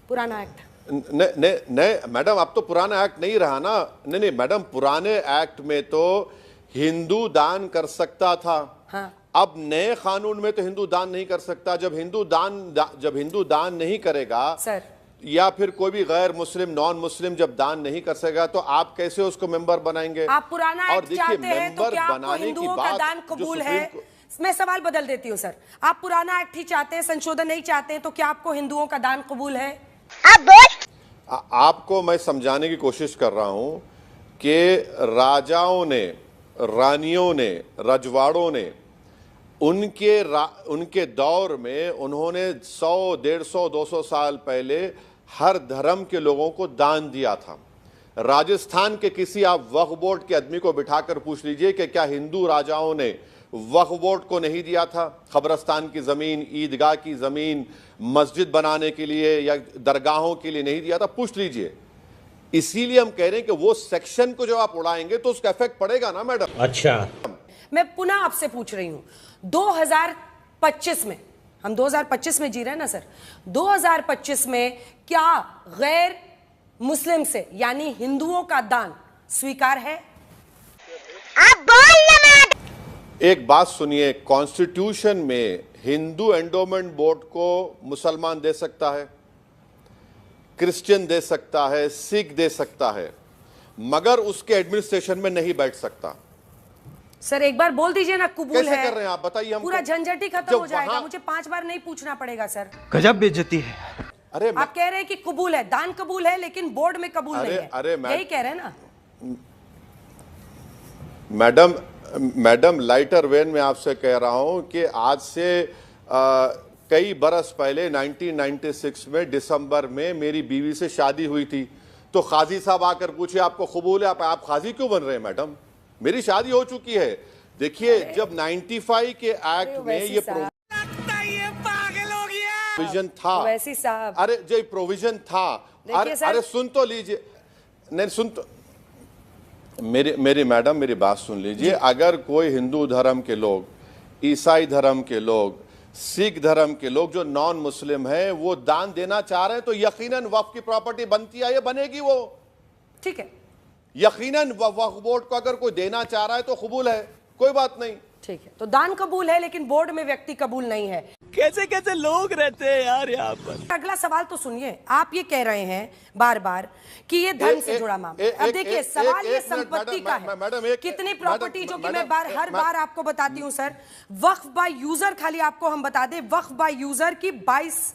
पुराना एक्ट? नहीं मैडम, अब तो पुराना एक्ट नहीं रहा ना। नहीं मैडम, पुराने एक्ट में तो हिंदू दान कर सकता था। हाँ। अब नए कानून में तो हिंदू दान नहीं कर सकता। जब हिंदू दान नहीं करेगा सर, या फिर कोई भी गैर मुस्लिम नॉन मुस्लिम जब दान नहीं कर सकेगा तो आप कैसे उसको मेंबर बनाएंगे? आप पुराना एक्ट चाहते हैं तो क्या आपको हिंदुओं का दान कबूल है? मैं सवाल बदल देती हूँ सर, आप पुराना एक्ट ही चाहते हैं, संशोधन नहीं चाहते हैं, तो क्या आपको हिंदुओं का दान कबूल है? आपको मैं समझाने की कोशिश कर रहा हूं कि राजाओं ने, रानियों ने, रजवाड़ों ने उनके दौर में उन्होंने 100, 150, 200 साल पहले हर धर्म के लोगों को दान दिया था। राजस्थान के किसी आप वक्फ बोर्ड के आदमी को बिठाकर पूछ लीजिए कि क्या हिंदू राजाओं ने वक्फ बोर्ड को नहीं दिया था कब्रस्तान की जमीन, ईदगाह की जमीन, मस्जिद बनाने के लिए या दरगाहों के लिए नहीं दिया था? पूछ लीजिए। इसीलिए हम कह रहे हैं कि वो सेक्शन को जब आप उड़ाएंगे तो उसका इफेक्ट पड़ेगा ना मैडम। अच्छा, मैं पुनः आपसे पूछ रही हूं, 2025 में, हम 2025 में जी रहे हैं ना सर, 2025 में क्या गैर मुस्लिम से यानी हिंदुओं का दान स्वीकार है? आप बोल ना। एक बात सुनिए, कॉन्स्टिट्यूशन में हिंदू एंडोमेंट बोर्ड को मुसलमान दे सकता है, क्रिश्चियन दे सकता है, सिख दे सकता है, मगर उसके एडमिनिस्ट्रेशन में नहीं बैठ सकता। सर एक बार बोल दीजिए ना कबूल कैसे है। कर रहे हैं आप बताइए हमको। पूरा झंझट ही खत्म हो जाएगा, मुझे 5 बार नहीं पूछना पड़ेगा सर। गजब बेइज्जती है। अरे आप कह रहे हैं कि कबूल है, दान कबूल है, लेकिन बोर्ड में कबूल नहीं है। अरे यही कह रहे हैं ना मैडम, लाइटर वेन में आपसे कह रहा हूं कि आज से कई बरस पहले 1996 में दिसंबर में मेरी बीवी से शादी हुई थी, तो काजी साहब आकर पूछे आपको कबूल है, आप काजी क्यों बन रहे हैं? मैडम, मेरी शादी हो चुकी है। देखिए, जब 95 के एक्ट में ये प्रोविजन था, वैसी साहब, अरे जो प्रोविजन था, अरे सुन तो लीजिए, नहीं सुन तो मेरी मैडम, मेरी बात सुन लीजिए। अगर कोई हिंदू धर्म के लोग, ईसाई धर्म के लोग, सिख धर्म के लोग जो नॉन मुस्लिम है वो दान देना चाह रहे हैं तो यकीनन वक्फ की प्रॉपर्टी बनती है, ये बनेगी वो, ठीक है। यकीनन वक्फ बोर्ड को अगर कोई देना चाह रहा है तो कबूल है, कोई बात नहीं, ठीक है। तो दान कबूल है लेकिन बोर्ड में व्यक्ति कबूल नहीं है। कैसे कैसे लोग रहते हैं यार यहाँ पर। अगला सवाल तो सुनिए, आप ये कह रहे हैं बार बार कि ये धन से जुड़ा मामला। अब देखिए, सवाल ये संपत्ति का है, कितनी प्रॉपर्टी, जो कि मैं हर बार आपको बताती हूँ सर। वक्फ बाय यूजर, खाली आपको हम बता दें, वक्फ बाय यूजर की 22